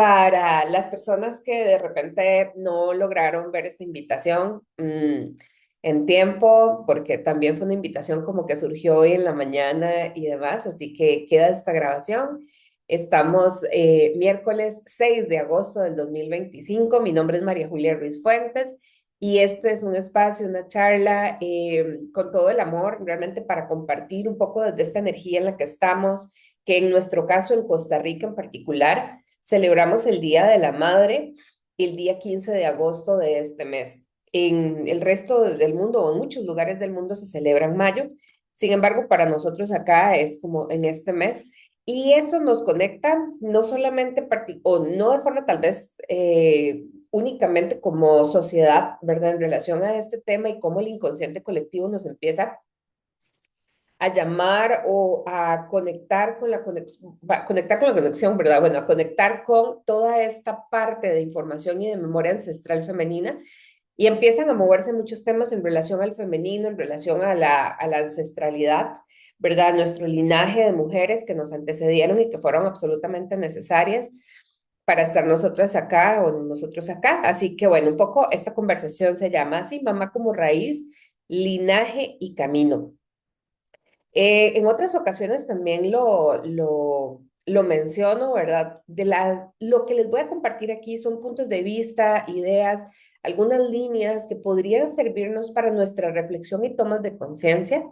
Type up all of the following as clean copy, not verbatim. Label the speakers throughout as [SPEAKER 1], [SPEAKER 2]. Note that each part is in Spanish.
[SPEAKER 1] Para las personas que de repente no lograron ver esta invitación en tiempo, porque también fue una invitación como que surgió hoy en la mañana y demás, así que queda esta grabación. Estamos miércoles 6 de agosto del 2025. Mi nombre es María Julia Ruiz Fuentes y este es un espacio, una charla con todo el amor, realmente para compartir un poco desde esta energía en la que estamos, que en nuestro caso en Costa Rica en particular celebramos el Día de la Madre el día 15 de agosto de este mes. En el resto del mundo o en muchos lugares del mundo se celebra en mayo. Sin embargo, para nosotros acá es como en este mes. Y eso nos conecta no solamente, o no de forma tal vez únicamente como sociedad, ¿verdad? En relación a este tema y cómo el inconsciente colectivo nos empieza a llamar o a conectar con la conexión, conectar con la conexión, ¿verdad? Bueno, a conectar con toda esta parte de información y de memoria ancestral femenina y empiezan a moverse muchos temas en relación al femenino, en relación a la ancestralidad, ¿verdad? Nuestro linaje de mujeres que nos antecedieron y que fueron absolutamente necesarias para estar nosotras acá o nosotros acá. Así que bueno, un poco esta conversación se llama así, Mamá como raíz, linaje y camino. En otras ocasiones también lo menciono, ¿verdad? Lo que les voy a compartir aquí son puntos de vista, ideas, algunas líneas que podrían servirnos para nuestra reflexión y tomas de conciencia.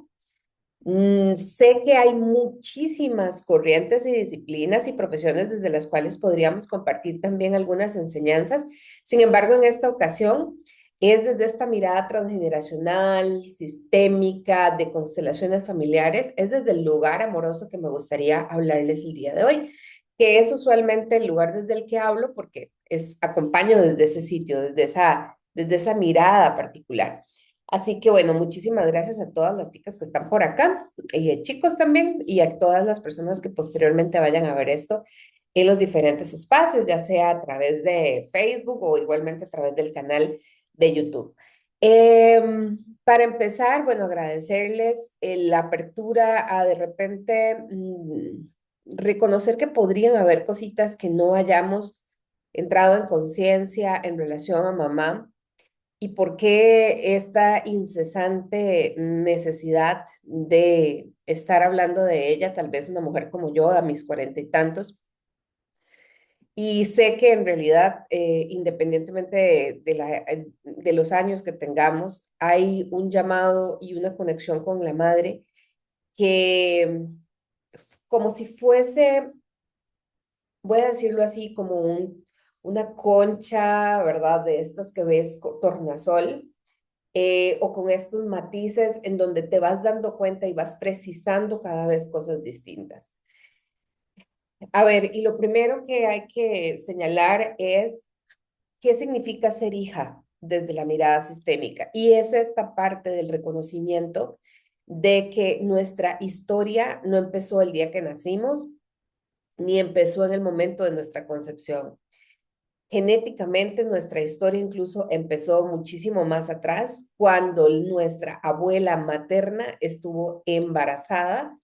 [SPEAKER 1] Sé que hay muchísimas corrientes y disciplinas y profesiones desde las cuales podríamos compartir también algunas enseñanzas. Sin embargo, en esta ocasión es desde esta mirada transgeneracional, sistémica, de constelaciones familiares, es desde el lugar amoroso que me gustaría hablarles el día de hoy, que es usualmente el lugar desde el que hablo porque acompaño desde ese sitio, desde esa mirada particular. Así que bueno, muchísimas gracias a todas las chicas que están por acá y a chicos también y a todas las personas que posteriormente vayan a ver esto en los diferentes espacios, ya sea a través de Facebook o igualmente a través del canal de YouTube. Para empezar, bueno, agradecerles la apertura a de repente reconocer que podrían haber cositas que no hayamos entrado en conciencia en relación a mamá y por qué esta incesante necesidad de estar hablando de ella, tal vez una mujer como yo a mis cuarenta y tantos. Y sé que en realidad, independientemente de los años que tengamos, hay un llamado y una conexión con la madre que, como si fuese, voy a decirlo así, como una concha, ¿verdad? De estas que ves tornasol, o con estos matices en donde te vas dando cuenta y vas precisando cada vez cosas distintas. A ver, y lo primero que hay que señalar es qué significa ser hija desde la mirada sistémica. Y es esta parte del reconocimiento de que nuestra historia no empezó el día que nacimos, ni empezó en el momento de nuestra concepción. Genéticamente nuestra historia incluso empezó muchísimo más atrás, cuando nuestra abuela materna estuvo embarazada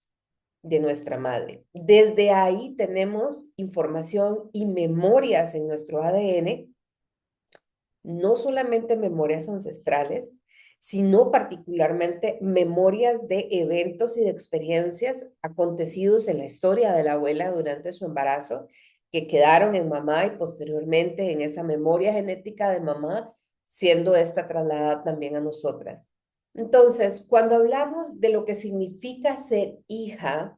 [SPEAKER 1] de nuestra madre. Desde ahí tenemos información y memorias en nuestro ADN, no solamente memorias ancestrales, sino particularmente memorias de eventos y de experiencias acontecidos en la historia de la abuela durante su embarazo, que quedaron en mamá y posteriormente en esa memoria genética de mamá, siendo esta trasladada también a nosotras. Entonces, cuando hablamos de lo que significa ser hija,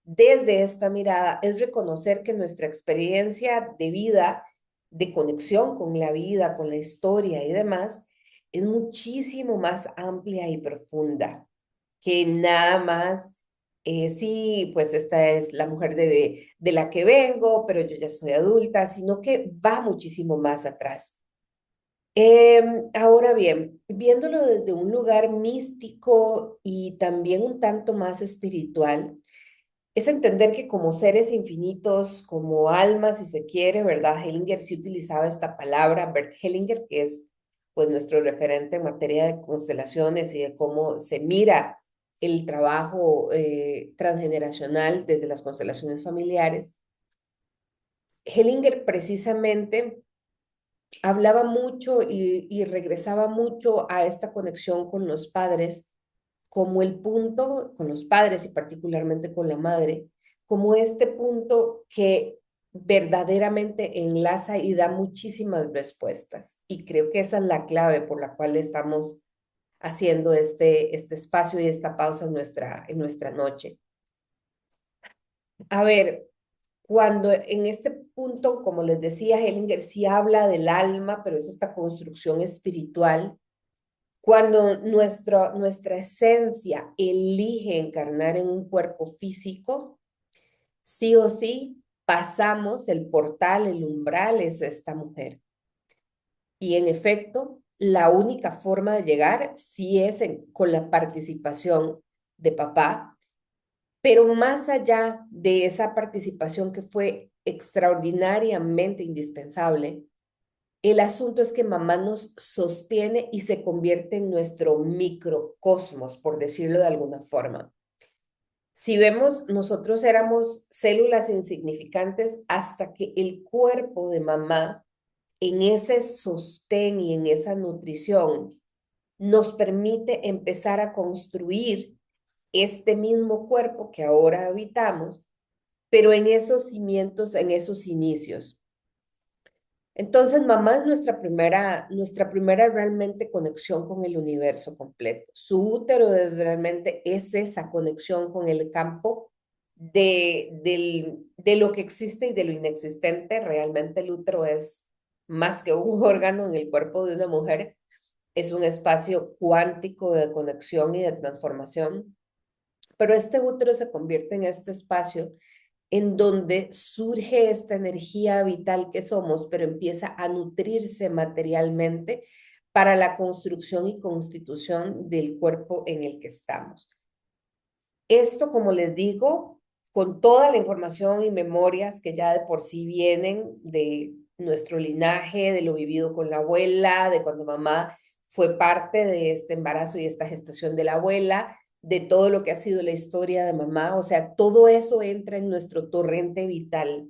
[SPEAKER 1] desde esta mirada, es reconocer que nuestra experiencia de vida, de conexión con la vida, con la historia y demás, es muchísimo más amplia y profunda que nada más, sí, pues esta es la mujer de la que vengo, pero yo ya soy adulta, sino que va muchísimo más atrás. Ahora bien, viéndolo desde un lugar místico y también un tanto más espiritual, es entender que como seres infinitos, como almas, si se quiere, ¿verdad? Hellinger sí utilizaba esta palabra, Bert Hellinger, que es pues nuestro referente en materia de constelaciones y de cómo se mira el trabajo transgeneracional desde las constelaciones familiares. Hellinger precisamente hablaba mucho y regresaba mucho a esta conexión con los padres como el punto, con los padres y particularmente con la madre, como este punto que verdaderamente enlaza y da muchísimas respuestas. Y creo que esa es la clave por la cual estamos haciendo este espacio y esta pausa en nuestra noche. A ver, cuando en este punto, como les decía, Hellinger sí habla del alma, pero es esta construcción espiritual. Cuando nuestra esencia elige encarnar en un cuerpo físico, sí o sí pasamos el portal, el umbral es esta mujer. Y en efecto, la única forma de llegar sí es con la participación de papá, pero más allá de esa participación que fue extraordinariamente indispensable, el asunto es que mamá nos sostiene y se convierte en nuestro microcosmos, por decirlo de alguna forma. Si vemos, nosotros éramos células insignificantes hasta que el cuerpo de mamá, en ese sostén y en esa nutrición, nos permite empezar a construir este mismo cuerpo que ahora habitamos, pero en esos cimientos, en esos inicios. Entonces, mamá es nuestra primera realmente conexión con el universo completo. Su útero realmente es esa conexión con el campo de lo que existe y de lo inexistente. Realmente el útero es más que un órgano en el cuerpo de una mujer, es un espacio cuántico de conexión y de transformación. Pero este útero se convierte en este espacio en donde surge esta energía vital que somos, pero empieza a nutrirse materialmente para la construcción y constitución del cuerpo en el que estamos. Esto, como les digo, con toda la información y memorias que ya de por sí vienen de nuestro linaje, de lo vivido con la abuela, de cuando mamá fue parte de este embarazo y esta gestación de la abuela, de todo lo que ha sido la historia de mamá, o sea, todo eso entra en nuestro torrente vital.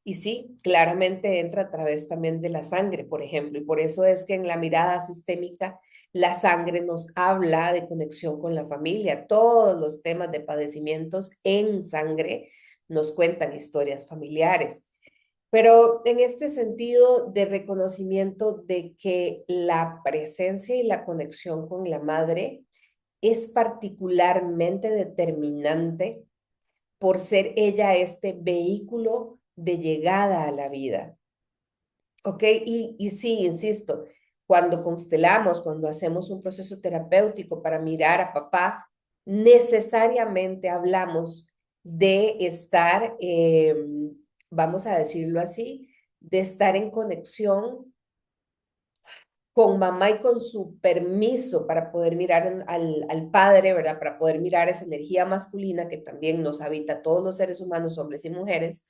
[SPEAKER 1] Y sí, claramente entra a través también de la sangre, por ejemplo, y por eso es que en la mirada sistémica la sangre nos habla de conexión con la familia. Todos los temas de padecimientos en sangre nos cuentan historias familiares. Pero en este sentido de reconocimiento de que la presencia y la conexión con la madre es particularmente determinante por ser ella este vehículo de llegada a la vida. ¿Ok? Y sí, insisto, cuando constelamos, cuando hacemos un proceso terapéutico para mirar a papá, necesariamente hablamos de estar, vamos a decirlo así, de estar en conexión con mamá y con su permiso para poder mirar al padre, ¿verdad? Para poder mirar esa energía masculina que también nos habita a todos los seres humanos, hombres y mujeres,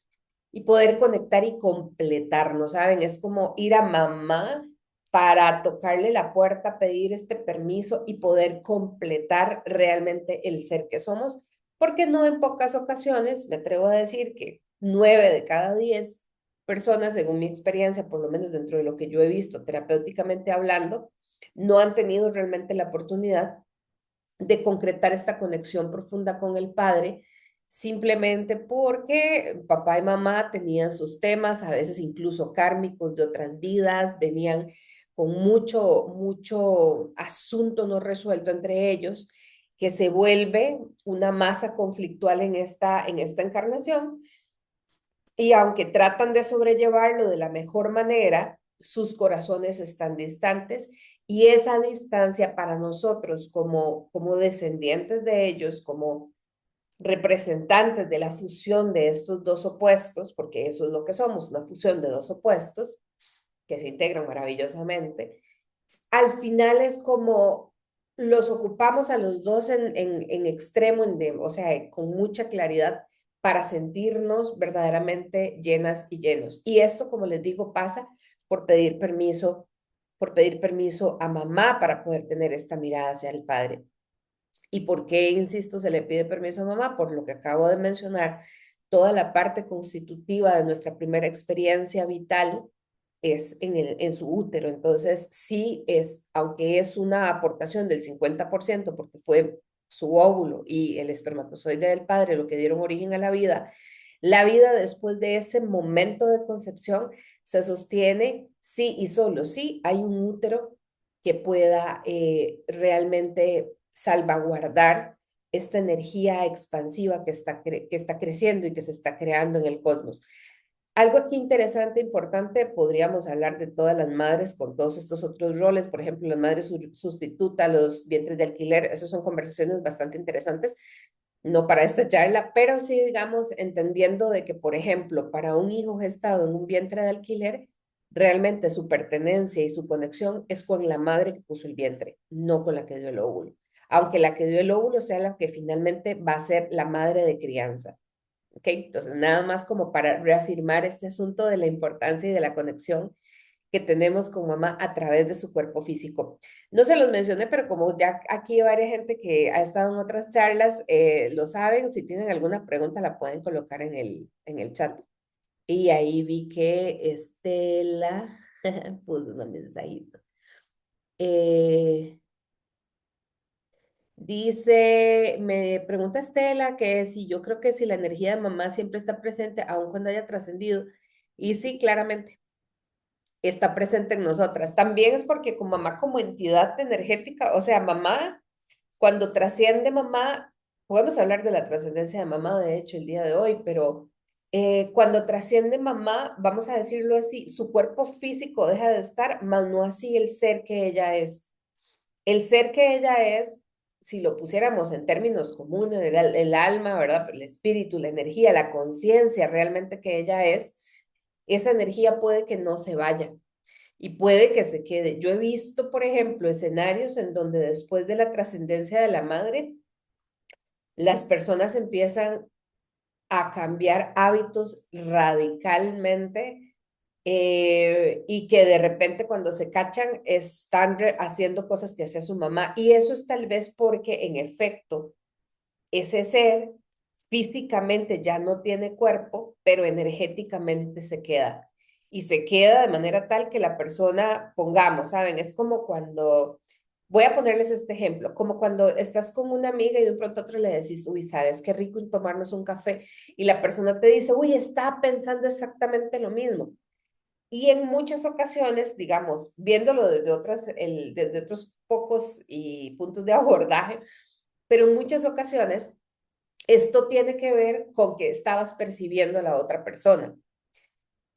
[SPEAKER 1] y poder conectar y completarnos, ¿saben? Es como ir a mamá para tocarle la puerta, pedir este permiso y poder completar realmente el ser que somos, porque no en pocas ocasiones, me atrevo a decir que 9 de cada 10 personas, según mi experiencia, por lo menos dentro de lo que yo he visto terapéuticamente hablando, no han tenido realmente la oportunidad de concretar esta conexión profunda con el padre, simplemente porque papá y mamá tenían sus temas, a veces incluso kármicos de otras vidas, venían con mucho asunto no resuelto entre ellos, que se vuelve una masa conflictual en esta encarnación y aunque tratan de sobrellevarlo de la mejor manera, sus corazones están distantes y esa distancia para nosotros como descendientes de ellos, como representantes de la fusión de estos dos opuestos, porque eso es lo que somos, una fusión de dos opuestos que se integran maravillosamente, al final es como los ocupamos a los dos en extremo, o sea, con mucha claridad para sentirnos verdaderamente llenas y llenos. Y esto, como les digo, pasa por pedir permiso a mamá para poder tener esta mirada hacia el padre. ¿Y por qué, insisto, se le pide permiso a mamá? Por lo que acabo de mencionar, toda la parte constitutiva de nuestra primera experiencia vital es en su útero. Entonces, sí es, aunque es una aportación del 50%, porque fue su óvulo y el espermatozoide del padre lo que dieron origen a la vida después de ese momento de concepción se sostiene sí y solo sí hay un útero que pueda realmente salvaguardar esta energía expansiva que está creciendo y que se está creando en el cosmos. Algo aquí interesante, importante, podríamos hablar de todas las madres con todos estos otros roles, por ejemplo, las madres sustitutas, los vientres de alquiler, esas son conversaciones bastante interesantes, no para esta charla, pero sí, digamos, entendiendo de que, por ejemplo, para un hijo gestado en un vientre de alquiler, realmente su pertenencia y su conexión es con la madre que puso el vientre, no con la que dio el óvulo, aunque la que dio el óvulo sea la que finalmente va a ser la madre de crianza. ¿Ok? Entonces, nada más como para reafirmar este asunto de la importancia y de la conexión que tenemos con mamá a través de su cuerpo físico. No se los mencioné, pero como ya aquí hay varias gente que ha estado en otras charlas, lo saben, si tienen alguna pregunta la pueden colocar en el chat. Y ahí vi que Estela puso un mensajito. Eh, Dice, me pregunta Estela que si yo creo que si la energía de mamá siempre está presente, aun cuando haya trascendido. Y sí, claramente, está presente en nosotras. También es porque con mamá como entidad energética, o sea, mamá, cuando trasciende mamá, podemos hablar de la trascendencia de mamá, de hecho, el día de hoy, pero cuando trasciende mamá, vamos a decirlo así, su cuerpo físico deja de estar, más no así el ser que ella es. El ser que ella es, si lo pusiéramos en términos comunes, el alma, ¿verdad? El espíritu, la energía, la conciencia realmente que ella es, esa energía puede que no se vaya y puede que se quede. Yo he visto, por ejemplo, escenarios en donde después de la trascendencia de la madre, las personas empiezan a cambiar hábitos radicalmente y que de repente cuando se cachan están haciendo cosas que hacía su mamá. Y eso es tal vez porque en efecto ese ser físicamente ya no tiene cuerpo, pero energéticamente se queda. Y se queda de manera tal que la persona, pongamos, ¿saben? Es como cuando, voy a ponerles este ejemplo, como cuando estás con una amiga y de un pronto a otro le decís, uy, ¿sabes qué rico tomarnos un café? Y la persona te dice, uy, está pensando exactamente lo mismo. Y en muchas ocasiones, digamos, viéndolo desde otros pocos y puntos de abordaje, pero en muchas ocasiones esto tiene que ver con que estabas percibiendo a la otra persona.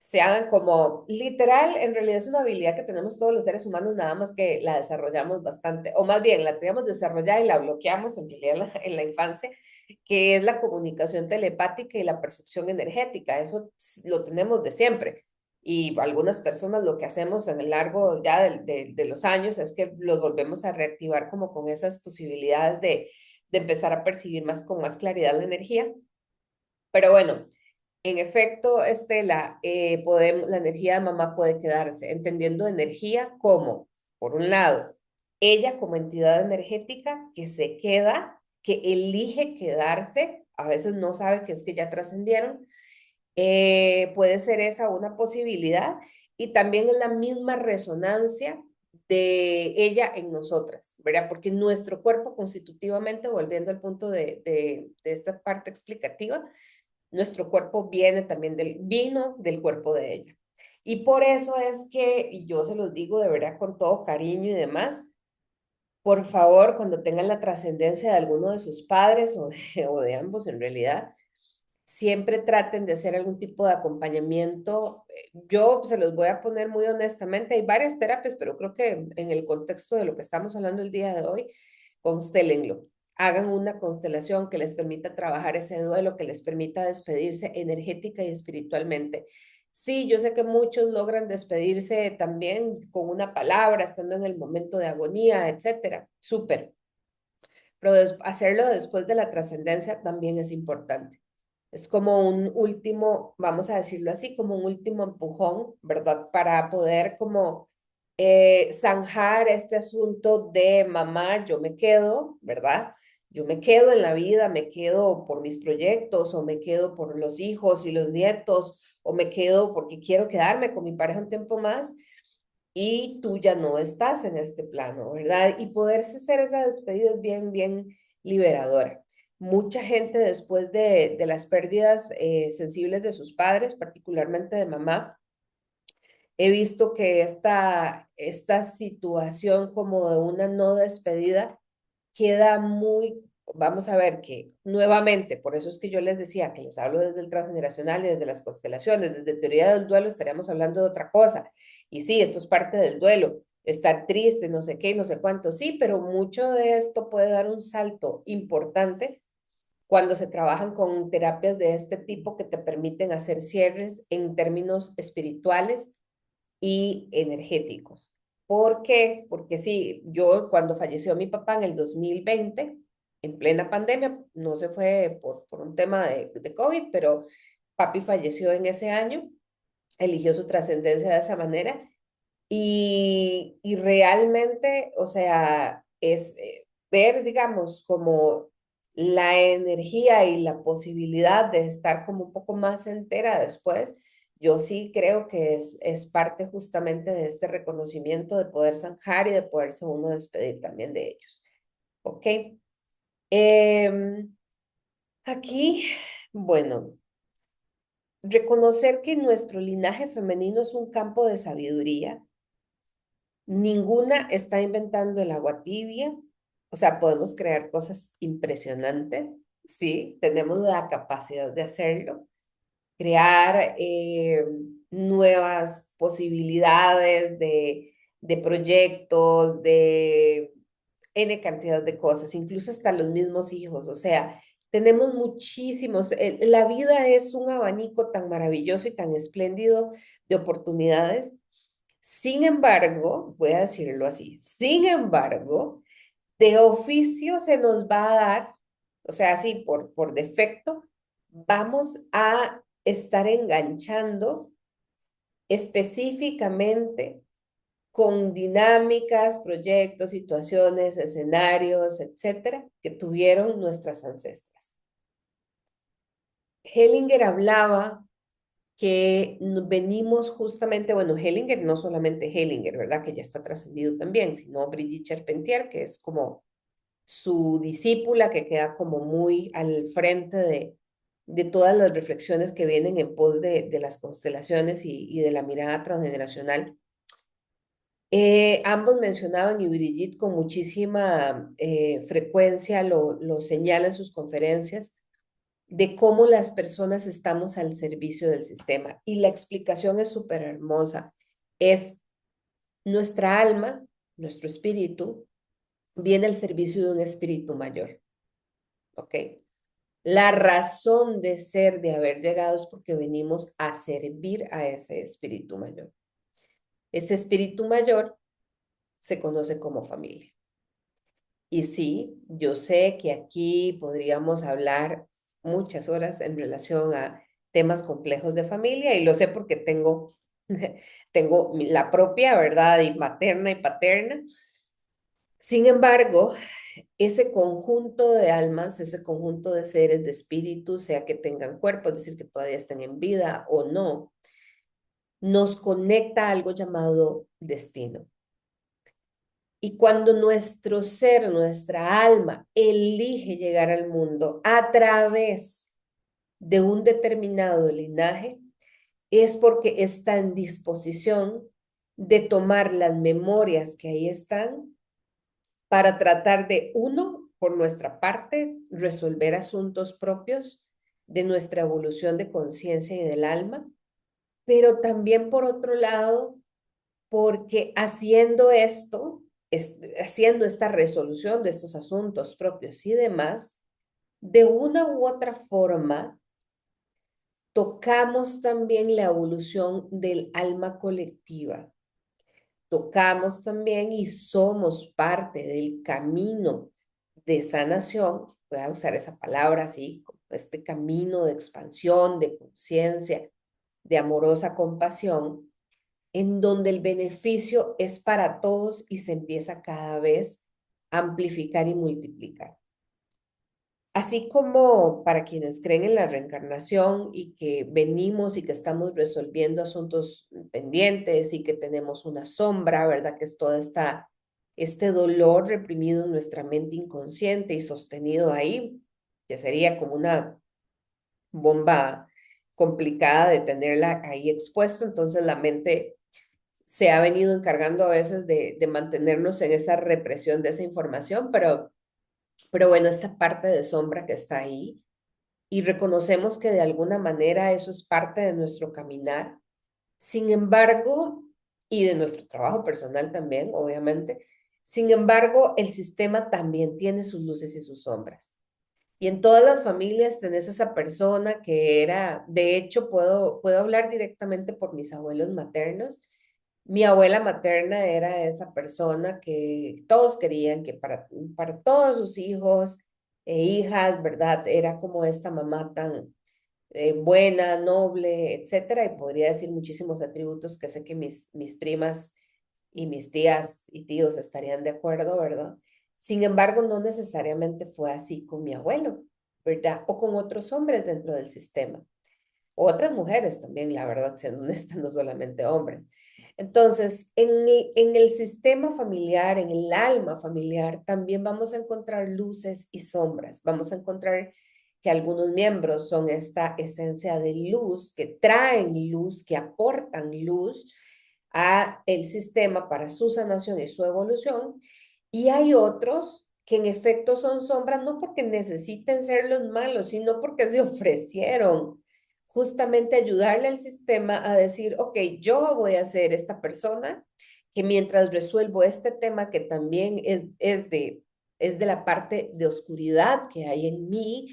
[SPEAKER 1] Se hagan como literal, en realidad es una habilidad que tenemos todos los seres humanos, nada más que la desarrollamos bastante, o más bien la teníamos desarrollada y la bloqueamos en realidad en la infancia, que es la comunicación telepática y la percepción energética. Eso lo tenemos de siempre. Y algunas personas lo que hacemos en el largo ya de los años es que los volvemos a reactivar como con esas posibilidades de empezar a percibir más con más claridad la energía. Pero bueno, en efecto, Estela, la energía de mamá puede quedarse, entendiendo energía como, por un lado, ella como entidad energética que se queda, que elige quedarse, a veces no sabe que es que ya trascendieron, puede ser esa una posibilidad y también es la misma resonancia de ella en nosotras, ¿verdad? Porque nuestro cuerpo constitutivamente, volviendo al punto de esta parte explicativa, nuestro cuerpo vino del cuerpo de ella. Y por eso es que, y yo se los digo de verdad con todo cariño y demás, por favor, cuando tengan la trascendencia de alguno de sus padres o de ambos en realidad, siempre traten de hacer algún tipo de acompañamiento. Yo se los voy a poner muy honestamente, hay varias terapias, pero creo que en el contexto de lo que estamos hablando el día de hoy, constélenlo. Hagan una constelación que les permita trabajar ese duelo, que les permita despedirse energética y espiritualmente. Sí, yo sé que muchos logran despedirse también con una palabra, estando en el momento de agonía, etcétera. Súper. Pero hacerlo después de la trascendencia también es importante. Es como un último, vamos a decirlo así, como un último empujón, ¿verdad? Para poder como zanjar este asunto de mamá, yo me quedo, ¿verdad? yo me quedo en la vida, me quedo por mis proyectos o me quedo por los hijos y los nietos o me quedo porque quiero quedarme con mi pareja un tiempo más y tú ya no estás en este plano, ¿verdad? Y poderse hacer esa despedida es bien, bien liberadora. Mucha gente después de las pérdidas sensibles de sus padres, particularmente de mamá, he visto que esta situación como de una no despedida queda muy, vamos a ver que nuevamente, por eso es que yo les decía que les hablo desde el transgeneracional y desde las constelaciones, desde teoría del duelo estaríamos hablando de otra cosa. Y sí, esto es parte del duelo, estar triste, no sé qué, no sé cuánto, sí, pero mucho de esto puede dar un salto importante cuando se trabajan con terapias de este tipo que te permiten hacer cierres en términos espirituales y energéticos. ¿Por qué? Porque sí, yo cuando falleció mi papá en el 2020, en plena pandemia, no se fue por un tema de COVID, pero papi falleció en ese año, eligió su trascendencia de esa manera y realmente, o sea, es ver, digamos, como la energía y la posibilidad de estar como un poco más entera después, yo sí creo que es parte justamente de este reconocimiento de poder zanjar y de poderse uno despedir también de ellos. ¿Ok? Em, aquí, bueno, reconocer que nuestro linaje femenino es un campo de sabiduría. Ninguna está inventando el agua tibia, o sea, podemos crear cosas impresionantes, sí, tenemos la capacidad de hacerlo, crear nuevas posibilidades de proyectos, de N cantidad de cosas, incluso hasta los mismos hijos, o sea, tenemos muchísimos, la vida es un abanico tan maravilloso y tan espléndido de oportunidades. Sin embargo, voy a decirlo así, sin embargo, de oficio se nos va a dar, o sea, así por defecto, vamos a estar enganchando específicamente con dinámicas, proyectos, situaciones, escenarios, etcétera, que tuvieron nuestras ancestras. Hellinger hablaba que venimos justamente, bueno, Hellinger, no solamente Hellinger, ¿verdad? Que ya está trascendido también, sino Brigitte Charpentier, que es como su discípula, que queda como muy al frente de todas las reflexiones que vienen en pos de las constelaciones y de la mirada transgeneracional. Ambos mencionaban, y Brigitte con muchísima frecuencia lo señala en sus conferencias, de cómo las personas estamos al servicio del sistema. Y la explicación es súper hermosa. Es nuestra alma, nuestro espíritu, viene al servicio de un espíritu mayor. ¿Ok? La razón de ser, de haber llegado, es porque venimos a servir a ese espíritu mayor. Ese espíritu mayor se conoce como familia. Y sí, yo sé que aquí podríamos hablar muchas horas en relación a temas complejos de familia y lo sé porque tengo la propia, ¿verdad? Y materna y paterna. Sin embargo, ese conjunto de almas, ese conjunto de seres, de espíritus, sea que tengan cuerpo, es decir, que todavía estén en vida o no, nos conecta a algo llamado destino. Y cuando nuestro ser, nuestra alma, elige llegar al mundo a través de un determinado linaje, es porque está en disposición de tomar las memorias que ahí están para tratar de, uno, por nuestra parte, resolver asuntos propios de nuestra evolución de conciencia y del alma, pero también por otro lado, porque haciendo esto, haciendo esta resolución de estos asuntos propios y demás, de una u otra forma, tocamos también la evolución del alma colectiva. Tocamos también y somos parte del camino de sanación, voy a usar esa palabra así, como este camino de expansión, de conciencia, de amorosa compasión, en donde el beneficio es para todos y se empieza cada vez a amplificar y multiplicar. Así como para quienes creen en la reencarnación y que venimos y que estamos resolviendo asuntos pendientes y que tenemos una sombra, ¿verdad? Que es toda este dolor reprimido en nuestra mente inconsciente y sostenido ahí, que sería como una bomba complicada de tenerla ahí expuesto. Entonces la mente se ha venido encargando a veces de mantenernos en esa represión de esa información, pero bueno, esta parte de sombra que está ahí y reconocemos que de alguna manera eso es parte de nuestro caminar. Sin embargo, y de nuestro trabajo personal también, obviamente, sin embargo, el sistema también tiene sus luces y sus sombras. Y en todas las familias tenés esa persona que era, de hecho, puedo hablar directamente por mis abuelos maternos. Mi abuela materna era esa persona que todos querían que para todos sus hijos e hijas, ¿verdad? Era como esta mamá tan buena, noble, etcétera, y podría decir muchísimos atributos que sé que mis primas y mis tías y tíos estarían de acuerdo, ¿verdad? Sin embargo, no necesariamente fue así con mi abuelo, ¿verdad? O con otros hombres dentro del sistema. Otras mujeres también, la verdad, siendo honesta, no solamente hombres. Entonces, en el sistema familiar, en el alma familiar, también vamos a encontrar luces y sombras. Vamos a encontrar que algunos miembros son esta esencia de luz, que traen luz, que aportan luz a el sistema para su sanación y su evolución. Y hay otros que en efecto son sombras, no porque necesiten ser los malos, sino porque se ofrecieron justamente ayudarle al sistema a decir, ok, yo voy a ser esta persona que mientras resuelvo este tema que también es de la parte de oscuridad que hay en mí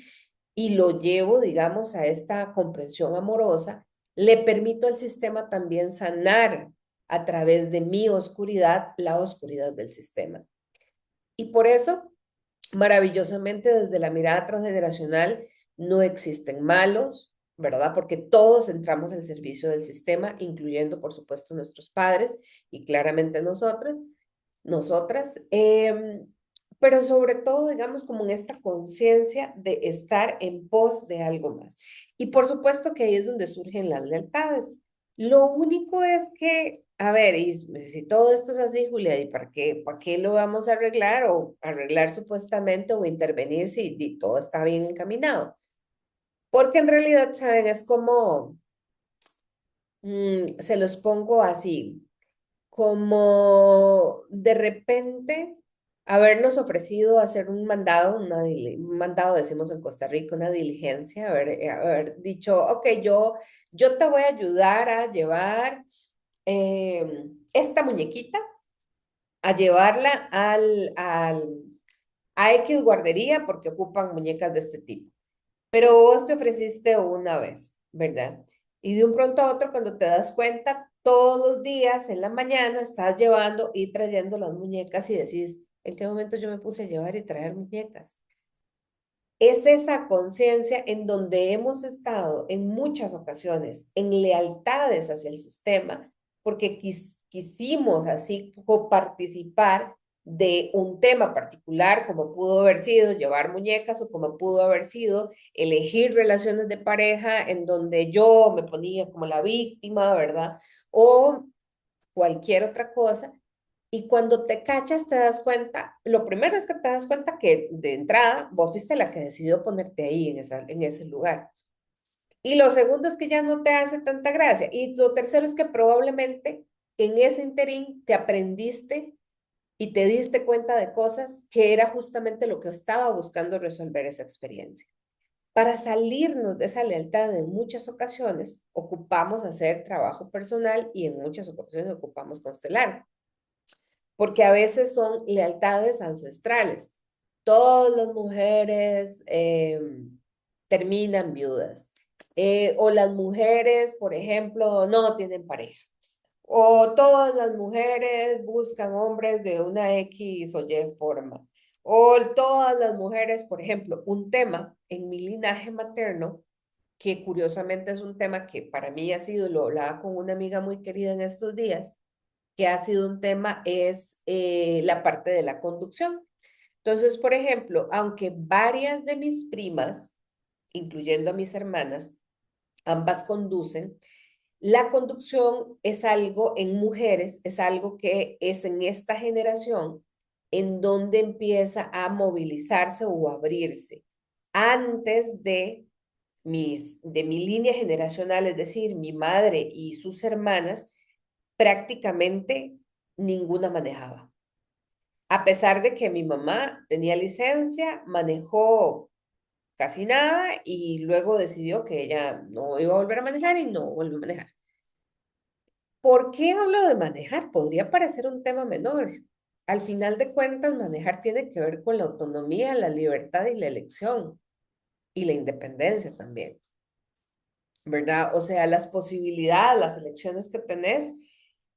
[SPEAKER 1] y lo llevo, digamos, a esta comprensión amorosa, le permito al sistema también sanar a través de mi oscuridad, la oscuridad del sistema. Y por eso, maravillosamente, desde la mirada transgeneracional, no existen malos, ¿verdad? Porque todos entramos en servicio del sistema, incluyendo, por supuesto, nuestros padres y claramente nosotros, nosotras, pero sobre todo, digamos, como en esta conciencia de estar en pos de algo más. Y por supuesto que ahí es donde surgen las lealtades. Lo único es que, a ver, y si todo esto es así, Julia, ¿y para qué lo vamos a arreglar o arreglar supuestamente o intervenir si todo está bien encaminado? Porque en realidad, ¿saben? Es como, se los pongo así, como de repente habernos ofrecido hacer un mandado, un mandado decimos en Costa Rica, una diligencia, haber dicho, ok, yo te voy a ayudar a llevar esta muñequita, a llevarla a X guardería porque ocupan muñecas de este tipo. Pero vos te ofreciste una vez, ¿verdad? Y de un pronto a otro, cuando te das cuenta, todos los días en la mañana estás llevando y trayendo las muñecas y decís, ¿en qué momento yo me puse a llevar y traer muñecas? Es esa conciencia en donde hemos estado en muchas ocasiones en lealtades hacia el sistema, porque quisimos así participar de un tema particular, como pudo haber sido llevar muñecas o como pudo haber sido elegir relaciones de pareja en donde yo me ponía como la víctima, ¿verdad? O cualquier otra cosa. Y cuando te cachas, te das cuenta, lo primero es que te das cuenta que de entrada vos fuiste la que decidió ponerte ahí en ese lugar. Y lo segundo es que ya no te hace tanta gracia. Y lo tercero es que probablemente en ese interín te aprendiste y te diste cuenta de cosas que era justamente lo que estaba buscando resolver esa experiencia. Para salirnos de esa lealtad en muchas ocasiones, ocupamos hacer trabajo personal y en muchas ocasiones ocupamos constelar porque a veces son lealtades ancestrales. Todas las mujeres terminan viudas. O las mujeres, por ejemplo, no tienen pareja. O todas las mujeres buscan hombres de una X o Y forma. O todas las mujeres, por ejemplo, un tema en mi linaje materno, que curiosamente es un tema que para mí ha sido, lo hablaba con una amiga muy querida en estos días, que ha sido un tema es la parte de la conducción. Entonces, por ejemplo, aunque varias de mis primas, incluyendo a mis hermanas, ambas conducen, la conducción es algo en mujeres, es algo que es en esta generación en donde empieza a movilizarse o abrirse. Antes de mi línea generacional, es decir, mi madre y sus hermanas, prácticamente ninguna manejaba. A pesar de que mi mamá tenía licencia, manejó casi nada y luego decidió que ella no iba a volver a manejar y no volvió a manejar. ¿Por qué hablo de manejar? Podría parecer un tema menor. Al final de cuentas, manejar tiene que ver con la autonomía, la libertad y la elección y la independencia también, ¿verdad? O sea, las posibilidades, las elecciones que tenés,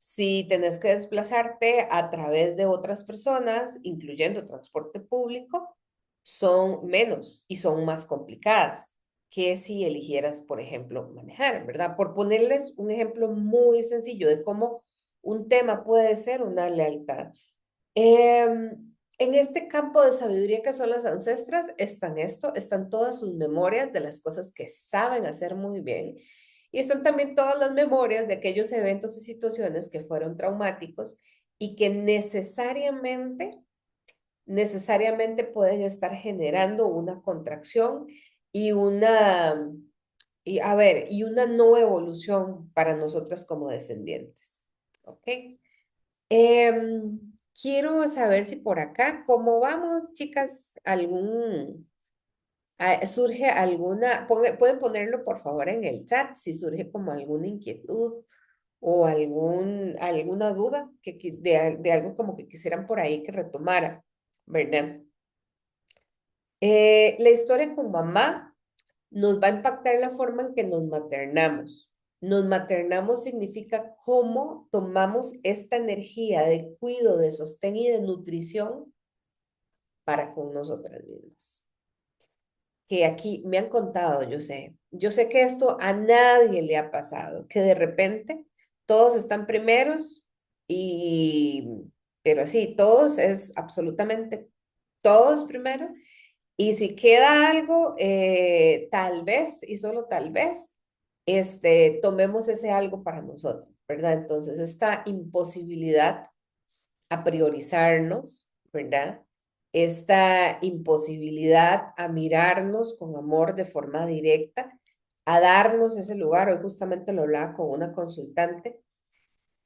[SPEAKER 1] si tenés que desplazarte a través de otras personas, incluyendo transporte público, son menos y son más complicadas que si eligieras, por ejemplo, manejar, ¿verdad? Por ponerles un ejemplo muy sencillo de cómo un tema puede ser una lealtad. En este campo de sabiduría que son las ancestras, están todas sus memorias de las cosas que saben hacer muy bien y están también todas las memorias de aquellos eventos y situaciones que fueron traumáticos y que necesariamente pueden estar generando una contracción y y una no evolución para nosotras como descendientes. ¿Ok? Quiero saber si por acá, ¿cómo vamos, chicas? ¿Surge pueden ponerlo por favor en el chat si surge como alguna inquietud o alguna duda de algo como que quisieran por ahí que retomara, ¿verdad? La historia con mamá nos va a impactar la forma en que nos maternamos. Nos maternamos significa cómo tomamos esta energía de cuidado, de sostén y de nutrición para con nosotras mismas. Que aquí me han contado, yo sé que esto a nadie le ha pasado, que de repente todos están primeros y, pero sí, todos es absolutamente todos primero. Y si queda algo, tal vez y solo tal vez, tomemos ese algo para nosotros, ¿verdad? Entonces, esta imposibilidad a priorizarnos, ¿verdad? Esta imposibilidad a mirarnos con amor de forma directa, a darnos ese lugar. Hoy justamente lo hablaba con una consultante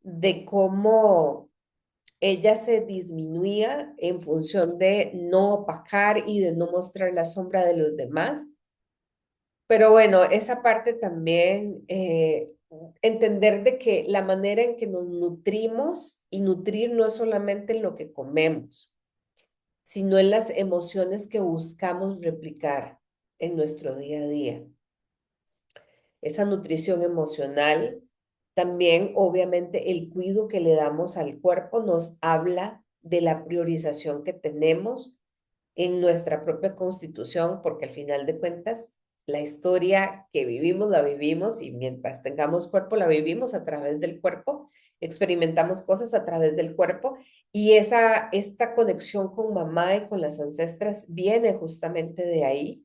[SPEAKER 1] de cómo ella se disminuía en función de no opacar y de no mostrar la sombra de los demás. Pero bueno, esa parte también, entender de que la manera en que nos nutrimos y nutrir no es solamente en lo que comemos, sino en las emociones que buscamos replicar en nuestro día a día. Esa nutrición emocional, también obviamente el cuidado que le damos al cuerpo nos habla de la priorización que tenemos en nuestra propia constitución, porque al final de cuentas, la historia que vivimos la vivimos y mientras tengamos cuerpo la vivimos a través del cuerpo, experimentamos cosas a través del cuerpo y esta conexión con mamá y con las ancestras viene justamente de ahí.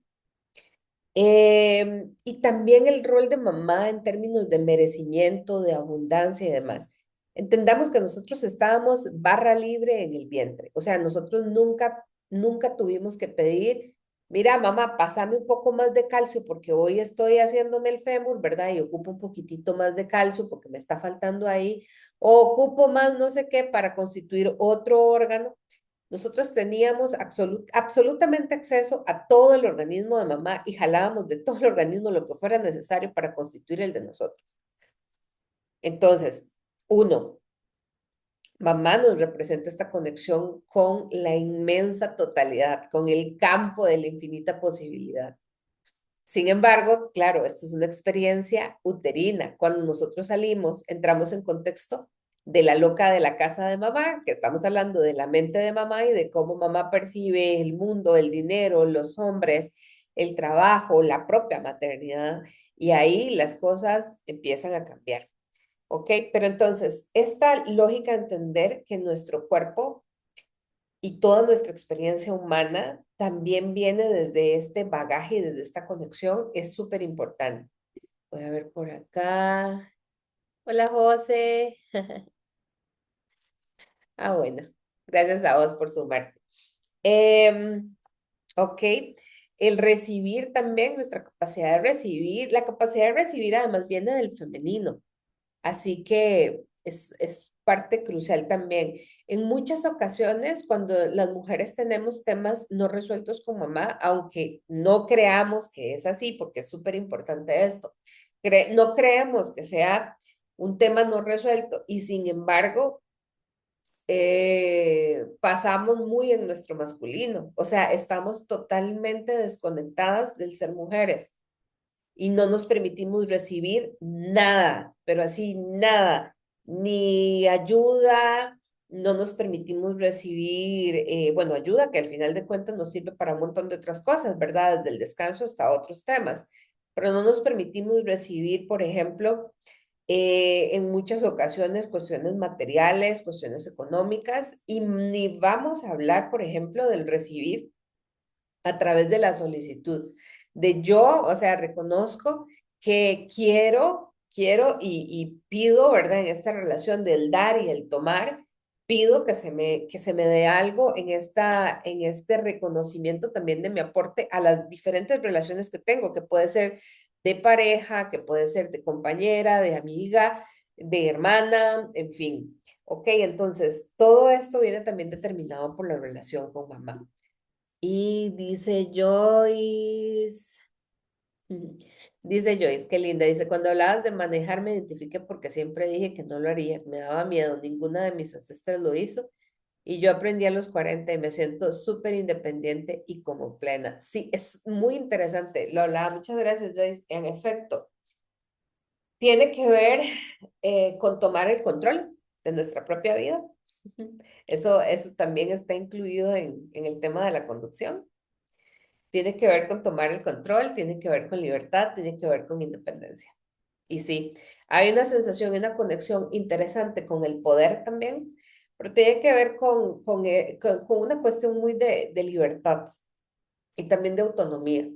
[SPEAKER 1] Y también el rol de mamá en términos de merecimiento, de abundancia y demás. Entendamos que nosotros estábamos barra libre en el vientre, o sea, nosotros nunca tuvimos que pedir, mira, mamá, pásame un poco más de calcio porque hoy estoy haciéndome el fémur, ¿verdad? Y ocupo un poquitito más de calcio porque me está faltando ahí, o ocupo más no sé qué para constituir otro órgano. Nosotros teníamos absolutamente acceso a todo el organismo de mamá y jalábamos de todo el organismo lo que fuera necesario para constituir el de nosotros. Entonces, uno, mamá nos representa esta conexión con la inmensa totalidad, con el campo de la infinita posibilidad. Sin embargo, claro, esto es una experiencia uterina. Cuando nosotros salimos, entramos en contexto de la loca de la casa de mamá, que estamos hablando de la mente de mamá y de cómo mamá percibe el mundo, el dinero, los hombres, el trabajo, la propia maternidad. Y ahí las cosas empiezan a cambiar. ¿Ok? Pero entonces, esta lógica de entender que nuestro cuerpo y toda nuestra experiencia humana también viene desde este bagaje y desde esta conexión, es súper importante. Voy a ver por acá. Hola, José. Ah, bueno, gracias a vos por sumarte. Ok, el recibir también, nuestra capacidad de recibir, la capacidad de recibir además viene del femenino. Así que es parte crucial también. En muchas ocasiones, cuando las mujeres tenemos temas no resueltos con mamá, aunque no creamos que es así, porque es súper importante esto, no creemos que sea un tema no resuelto y sin embargo pasamos muy en nuestro masculino, o sea, estamos totalmente desconectadas del ser mujeres y no nos permitimos recibir nada, pero así nada, ni ayuda, no nos permitimos recibir, bueno, ayuda que al final de cuentas nos sirve para un montón de otras cosas, ¿verdad? Desde el descanso hasta otros temas, pero no nos permitimos recibir, por ejemplo, en muchas ocasiones cuestiones materiales, cuestiones económicas, y ni vamos a hablar, por ejemplo, del recibir a través de la solicitud, de yo, o sea, reconozco que quiero y pido, ¿verdad? En esta relación del dar y el tomar, pido que se me dé algo en este reconocimiento también de mi aporte a las diferentes relaciones que tengo, que puede ser de pareja, que puede ser de compañera, de amiga, de hermana, en fin. Ok, entonces todo esto viene también determinado por la relación con mamá. Y dice Joyce, ujú, dice Joyce, qué linda, dice, cuando hablabas de manejar me identifiqué porque siempre dije que no lo haría, me daba miedo, ninguna de mis ancestras lo hizo y yo aprendí a los 40 y me siento súper independiente y como plena. Sí, es muy interesante, lo hablaba, muchas gracias Joyce, en efecto, tiene que ver con tomar el control de nuestra propia vida. Eso también está incluido en el tema de la conducción. Tiene que ver con tomar el control, tiene que ver con libertad, tiene que ver con independencia. Y sí, hay una sensación y una conexión interesante con el poder también, pero tiene que ver con una cuestión muy de libertad y también de autonomía.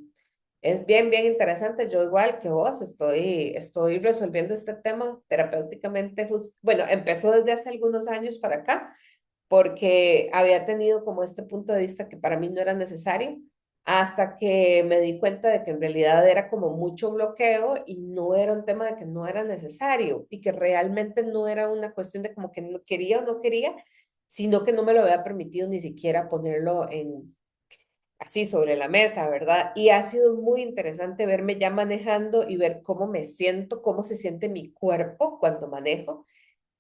[SPEAKER 1] Es bien, bien interesante. Yo igual que vos estoy resolviendo este tema terapéuticamente. Bueno, empezó desde hace algunos años para acá, porque había tenido como este punto de vista que para mí no era necesario, hasta que me di cuenta de que en realidad era como mucho bloqueo y no era un tema de que no era necesario y que realmente no era una cuestión de como que no quería o no quería, sino que no me lo había permitido ni siquiera ponerlo en así sobre la mesa, ¿verdad? Y ha sido muy interesante verme ya manejando y ver cómo me siento, cómo se siente mi cuerpo cuando manejo,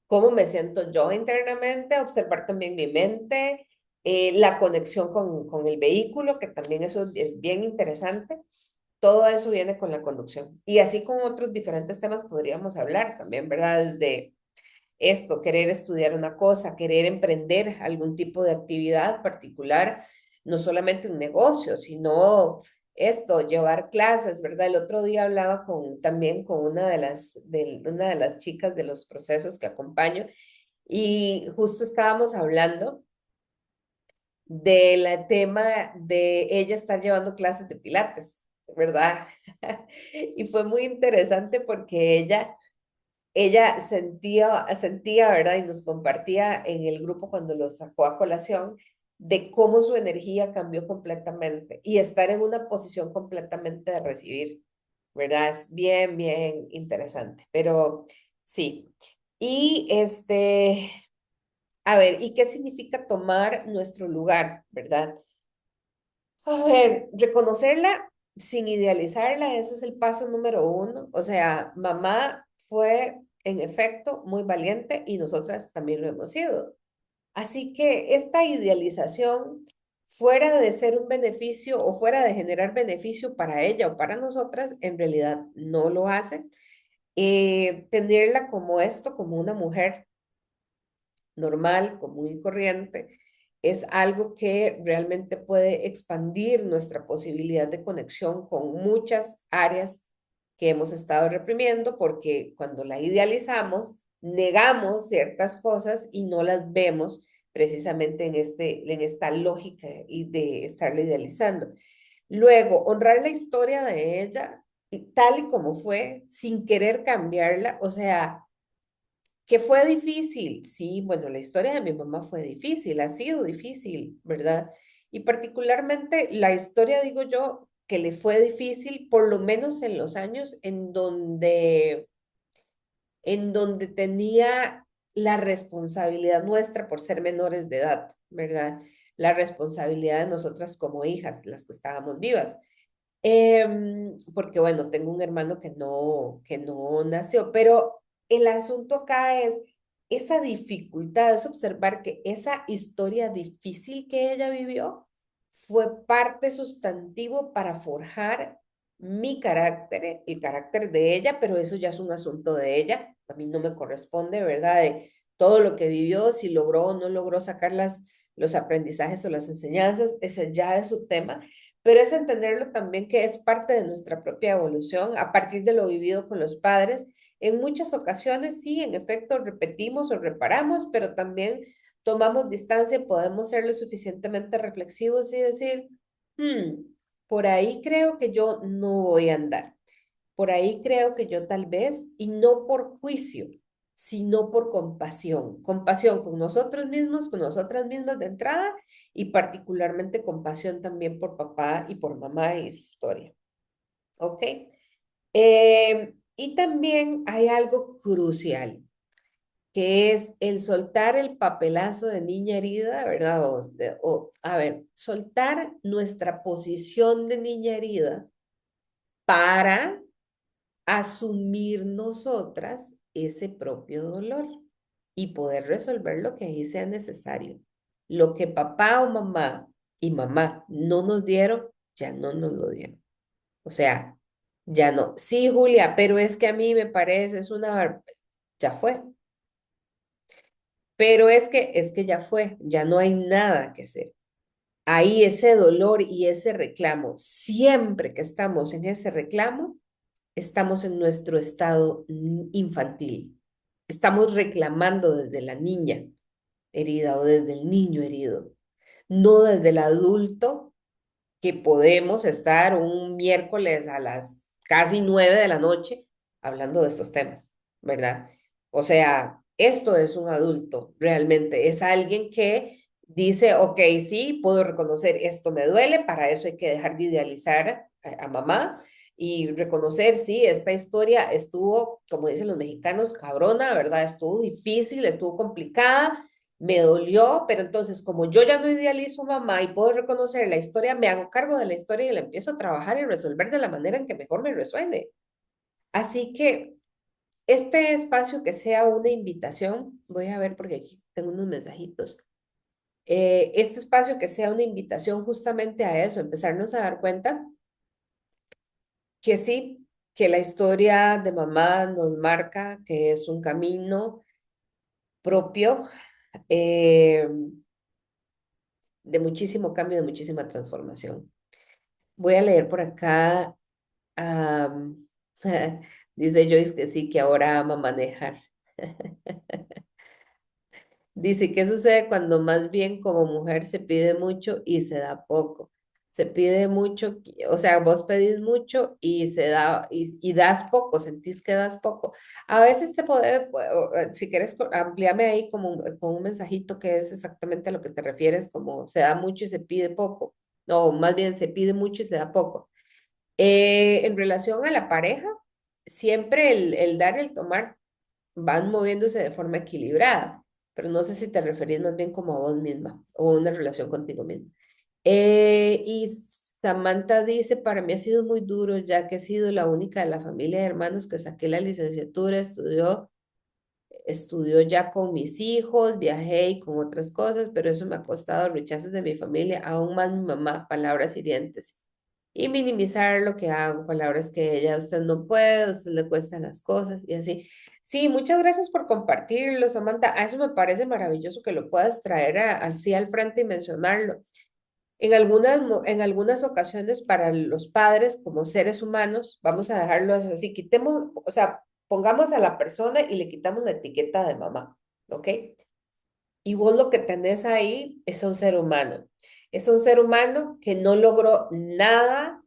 [SPEAKER 1] cómo me siento yo internamente, observar también mi mente, la conexión con el vehículo, que también eso es bien interesante. Todo eso viene con la conducción. Y así con otros diferentes temas podríamos hablar también, ¿verdad? Desde esto, querer estudiar una cosa, querer emprender algún tipo de actividad particular, no solamente un negocio, sino esto, llevar clases, ¿verdad? El otro día hablaba también con una de las chicas de los procesos que acompaño y justo estábamos hablando del tema de ella estar llevando clases de pilates, ¿verdad? Y fue muy interesante porque ella sentía, ¿verdad? Y nos compartía en el grupo cuando lo sacó a colación de cómo su energía cambió completamente y estar en una posición completamente de recibir, ¿verdad? Es bien, bien interesante, pero sí. Y a ver, ¿y qué significa tomar nuestro lugar, verdad? A ver, reconocerla sin idealizarla, ese es el paso número uno. O sea, mamá fue en efecto muy valiente y nosotras también lo hemos sido. Así que esta idealización, fuera de ser un beneficio o fuera de generar beneficio para ella o para nosotras, en realidad no lo hace. Tenerla como esto, como una mujer normal, común y corriente, es algo que realmente puede expandir nuestra posibilidad de conexión con muchas áreas que hemos estado reprimiendo, porque cuando la idealizamos, negamos ciertas cosas y no las vemos precisamente en esta lógica y de estarla idealizando. Luego, honrar la historia de ella tal y como fue, sin querer cambiarla, o sea, que fue difícil, sí, bueno, la historia de mi mamá fue difícil, ha sido difícil, ¿verdad? Y particularmente la historia, digo yo, que le fue difícil, por lo menos en los años en donde tenía la responsabilidad nuestra por ser menores de edad, ¿verdad? La responsabilidad de nosotras como hijas, las que estábamos vivas. Porque bueno, tengo un hermano que no nació, pero el asunto acá es esa dificultad, es observar que esa historia difícil que ella vivió fue parte sustantivo para forjar mi carácter, el carácter de ella, pero eso ya es un asunto de ella, a mí no me corresponde, ¿verdad? De todo lo que vivió, si logró o no logró sacar los aprendizajes o las enseñanzas, ese ya es su tema, pero es entenderlo también que es parte de nuestra propia evolución a partir de lo vivido con los padres. En muchas ocasiones, sí, en efecto, repetimos o reparamos, pero también tomamos distancia y podemos ser lo suficientemente reflexivos y decir, "Hmm, por ahí creo que yo no voy a andar. Por ahí creo que yo tal vez, y no por juicio, sino por compasión. Compasión con nosotros mismos, con nosotras mismas de entrada, y particularmente compasión también por papá y por mamá y su historia. ¿Ok? Y también hay algo crucial, que es el soltar el papelazo de niña herida, ¿verdad? A ver, soltar nuestra posición de niña herida para asumir nosotras ese propio dolor y poder resolver lo que ahí sea necesario. Lo que papá o mamá y mamá no nos dieron, ya no nos lo dieron. O sea, ya no. Sí, Julia, pero es que a mí me parece, ya fue. Pero es que ya fue, ya no hay nada que hacer. Ahí ese dolor y ese reclamo, siempre que estamos en ese reclamo, estamos en nuestro estado infantil. Estamos reclamando desde la niña herida o desde el niño herido, no desde el adulto que podemos estar un miércoles a las casi 9 de la noche hablando de estos temas, ¿verdad? O sea, esto es un adulto realmente, es alguien que dice, ok, sí, puedo reconocer esto me duele, para eso hay que dejar de idealizar a mamá y reconocer, sí, esta historia estuvo, como dicen los mexicanos, cabrona, ¿verdad? Estuvo difícil, estuvo complicada, me dolió, pero entonces como yo ya no idealizo mamá y puedo reconocer la historia, me hago cargo de la historia y la empiezo a trabajar y resolver de la manera en que mejor me resuene. Así que este espacio que sea una invitación, voy a ver porque aquí tengo unos mensajitos. Este espacio que sea una invitación justamente a eso, empezarnos a dar cuenta que sí, que la historia de mamá nos marca, que es un camino propio, eh, de muchísimo cambio, de muchísima transformación. Voy a leer por acá. am, dice Joyce que sí, que ahora ama manejar. Dice, ¿qué sucede cuando más bien como mujer se pide mucho y se da poco? Se pide mucho, o sea, vos pedís mucho y se da, y das poco, sentís que das poco. A veces te puede, si quieres, amplíame ahí como con un mensajito que es exactamente a lo que te refieres, como se da mucho y se pide poco. No, más bien se pide mucho y se da poco. En relación a la pareja, siempre el dar y el tomar van moviéndose de forma equilibrada, pero no sé si te referís más bien como a vos misma o una relación contigo misma. Y Samantha dice, para mí ha sido muy duro ya que he sido la única de la familia de hermanos que saqué la licenciatura, estudió ya con mis hijos, viajé y con otras cosas, pero eso me ha costado rechazos de mi familia, aún más mi mamá, palabras hirientes y minimizar lo que hago, palabras que ella, usted no puede, a usted le cuestan las cosas y así. Sí, muchas gracias por compartirlo, Samantha. A eso me parece maravilloso que lo puedas traer así al frente y mencionarlo. En algunas ocasiones para los padres como seres humanos, vamos a dejarlos así, quitemos, o sea, pongamos a la persona y le quitamos la etiqueta de mamá, ¿ok? Y vos lo que tenés ahí es un ser humano. Es un ser humano que no logró nada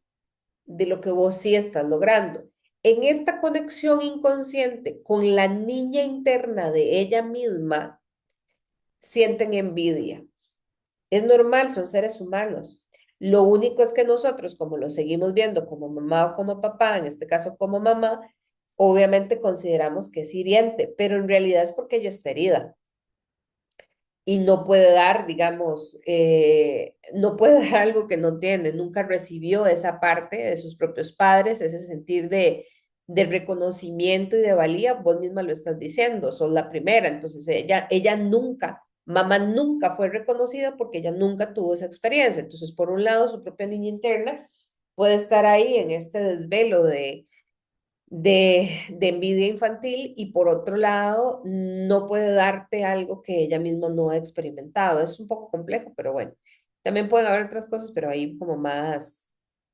[SPEAKER 1] de lo que vos sí estás logrando. En esta conexión inconsciente con la niña interna de ella misma, sienten envidia. Es normal, son seres humanos. Lo único es que nosotros, como lo seguimos viendo como mamá o como papá, en este caso como mamá, obviamente consideramos que es hiriente, pero en realidad es porque ella está herida y no puede dar, digamos, no puede dar algo que no tiene, nunca recibió esa parte de sus propios padres, ese sentir de reconocimiento y de valía, vos misma lo estás diciendo, sos la primera, entonces ella nunca, mamá nunca fue reconocida porque ella nunca tuvo esa experiencia, entonces por un lado su propia niña interna puede estar ahí en este desvelo de envidia infantil y por otro lado no puede darte algo que ella misma no ha experimentado. Es un poco complejo, pero bueno, también pueden haber otras cosas, pero ahí como más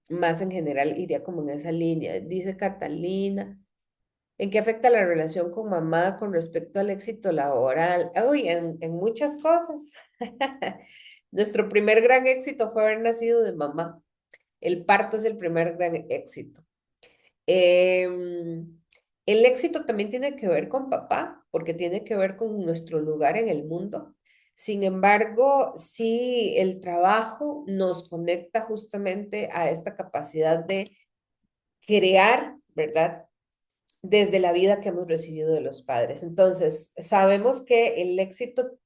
[SPEAKER 1] en general iría como en esa línea. Dice Catalina, ¿en qué afecta la relación con mamá con respecto al éxito laboral? Uy, en muchas cosas. Nuestro primer gran éxito fue haber nacido de mamá. El parto es el primer gran éxito. Em, el éxito también tiene que ver con papá, porque tiene que ver con nuestro lugar en el mundo. Sin embargo, sí, el trabajo nos conecta justamente a esta capacidad de crear, ¿verdad? Desde la vida que hemos recibido de los padres. Entonces, sabemos que el éxito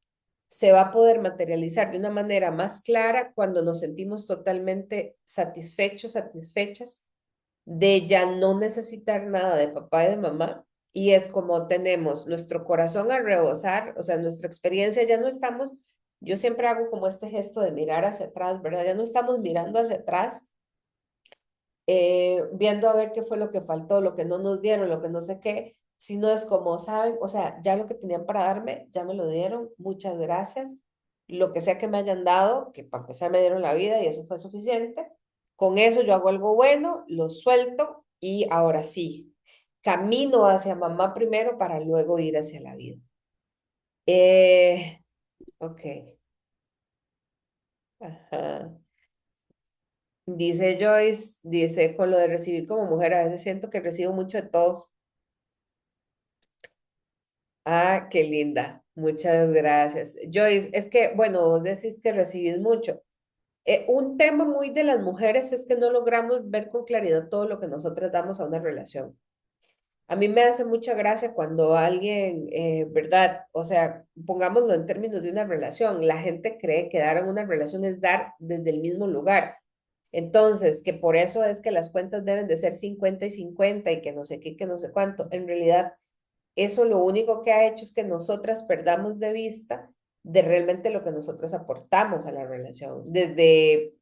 [SPEAKER 1] se va a poder materializar de una manera más clara cuando nos sentimos totalmente satisfechos, satisfechas de ya no necesitar nada de papá y de mamá. Y es como tenemos nuestro corazón a rebosar, o sea, nuestra experiencia, ya no estamos, yo siempre hago como este gesto de mirar hacia atrás, ¿verdad? Ya no estamos mirando hacia atrás, viendo a ver qué fue lo que faltó, lo que no nos dieron, lo que no sé qué, sino es como, ¿saben? O sea, ya lo que tenían para darme, ya me lo dieron, muchas gracias. Lo que sea que me hayan dado, que para empezar me dieron la vida y eso fue suficiente. Con eso yo hago algo bueno, lo suelto y ahora sí, camino hacia mamá primero para luego ir hacia la vida. Eh, ok. Ajá. Dice Joyce, dice, con lo de recibir como mujer, a veces siento que recibo mucho de todos. Ah, qué linda. Muchas gracias. Joyce, es que, bueno, vos decís que recibís mucho. Un tema muy de las mujeres es que no logramos ver con claridad todo lo que nosotras damos a una relación. A mí me hace mucha gracia cuando alguien, ¿verdad? O sea, pongámoslo en términos de una relación, la gente cree que dar en una relación es dar desde el mismo lugar. Entonces, que por eso es que las cuentas deben de ser 50 y 50 y que no sé qué, que no sé cuánto. En realidad, eso lo único que ha hecho es que nosotras perdamos de vista de realmente lo que nosotras aportamos a la relación, desde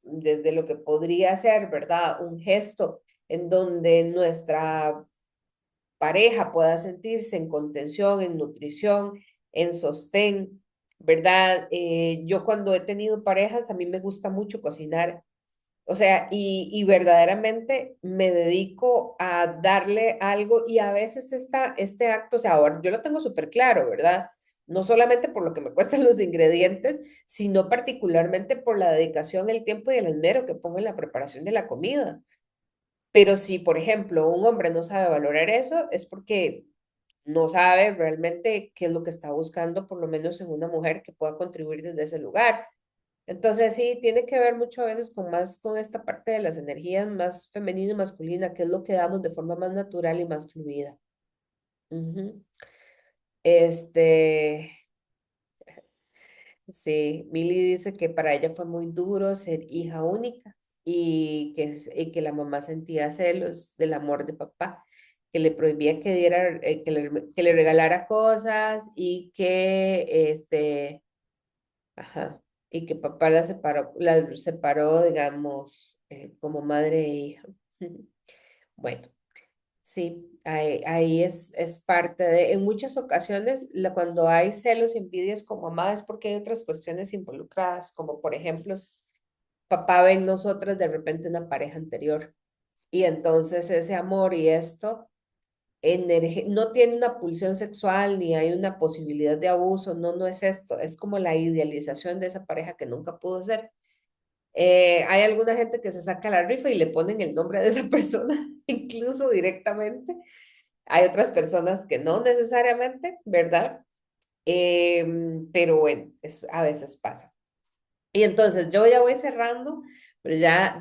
[SPEAKER 1] lo que podría ser, ¿verdad? Un gesto en donde nuestra pareja pueda sentirse en contención, en nutrición, en sostén, ¿verdad? Yo cuando he tenido parejas, a mí me gusta mucho cocinar, o sea, y verdaderamente me dedico a darle algo y a veces este acto, o sea, ahora yo lo tengo súper claro, ¿verdad? No solamente por lo que me cuestan los ingredientes, sino particularmente por la dedicación, el tiempo y el esmero que pongo en la preparación de la comida. Pero si, por ejemplo, un hombre no sabe valorar eso, es porque no sabe realmente qué es lo que está buscando, por lo menos en una mujer que pueda contribuir desde ese lugar. Entonces sí, tiene que ver mucho a veces con más con esta parte de las energías más femenina y masculina, que es lo que damos de forma más natural y más fluida. Ujú. Este, sí, Milly dice que para ella fue muy duro ser hija única y que la mamá sentía celos del amor de papá, que le prohibía que diera, que le regalara cosas y que ajá, y que papá la separó, digamos, como madre e hija. Bueno, sí, ahí es parte de, en muchas ocasiones, cuando hay celos y envidias con mamá es porque hay otras cuestiones involucradas, como por ejemplo, papá ve en nosotras de repente una pareja anterior y entonces ese amor y esto no tiene una pulsión sexual ni hay una posibilidad de abuso, no, no es esto, es como la idealización de esa pareja que nunca pudo ser. Hay alguna gente que se saca la rifa y le ponen el nombre de esa persona, incluso directamente. Hay otras personas que no necesariamente, ¿verdad? Pero bueno, a veces pasa. Y entonces yo ya voy cerrando, pero ya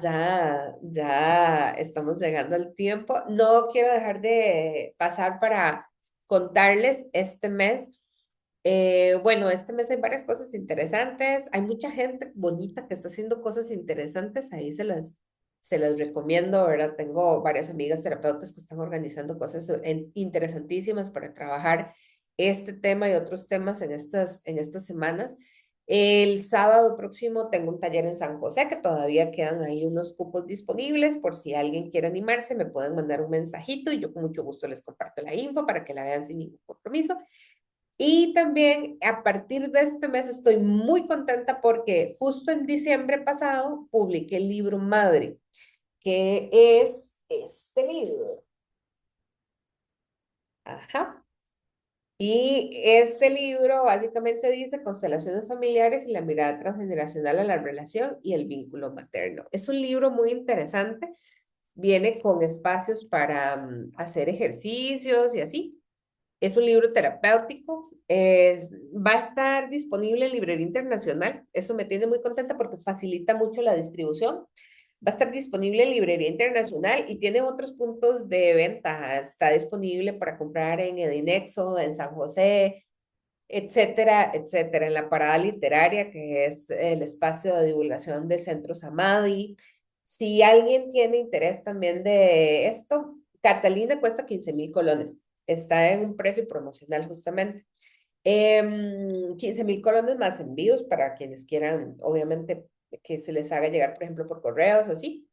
[SPEAKER 1] estamos llegando al tiempo. No quiero dejar de pasar para contarles este mes. Bueno, este mes hay varias cosas interesantes. Hay mucha gente bonita que está haciendo cosas interesantes. Ahí se las recomiendo, ¿verdad? Tengo varias amigas terapeutas que están organizando cosas interesantísimas para trabajar este tema y otros temas en estas semanas. El sábado próximo tengo un taller en San José que todavía quedan ahí unos cupos disponibles por si alguien quiere animarse, me pueden mandar un mensajito y yo con mucho gusto les comparto la info para que la vean sin ningún compromiso. Y también a partir de este mes estoy muy contenta porque justo en diciembre pasado publiqué el libro Madre, que es este libro. Ajá. Y este libro básicamente dice constelaciones familiares y la mirada transgeneracional a la relación y el vínculo materno. Es un libro muy interesante, viene con espacios para hacer ejercicios y así. Es un libro terapéutico, va a estar disponible en Librería Internacional. Eso me tiene muy contenta porque facilita mucho la distribución. Va a estar disponible en Librería Internacional y tiene otros puntos de venta. Está disponible para comprar en Edinexo, en San José, etcétera, etcétera. En la Parada Literaria, que es el espacio de divulgación de Centros Amadi. Si alguien tiene interés también de esto, Catalina cuesta 15.000 colones. Está en un precio promocional justamente. 15.000 colones más envíos para quienes quieran, obviamente, que se les haga llegar, por ejemplo, por correos o así.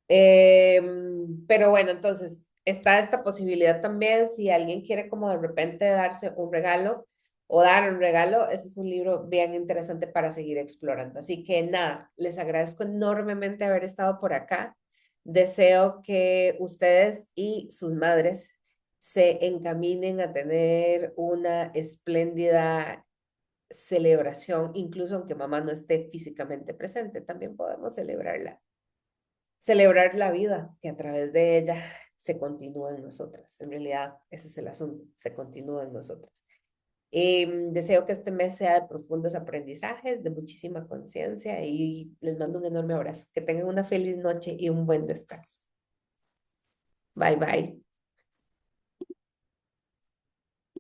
[SPEAKER 1] Pero bueno, entonces está esta posibilidad también, si alguien quiere como de repente darse un regalo o dar un regalo, ese es un libro bien interesante para seguir explorando. Así que nada, les agradezco enormemente haber estado por acá. Deseo que ustedes y sus madres se encaminen a tener una espléndida celebración, incluso aunque mamá no esté físicamente presente, también podemos celebrarla, celebrar la vida que a través de ella se continúa en nosotras. En realidad, ese es el asunto, se continúa en nosotras. Deseo que este mes sea de profundos aprendizajes, de muchísima conciencia y les mando un enorme abrazo. Que tengan una feliz noche y un buen descanso. Bye bye.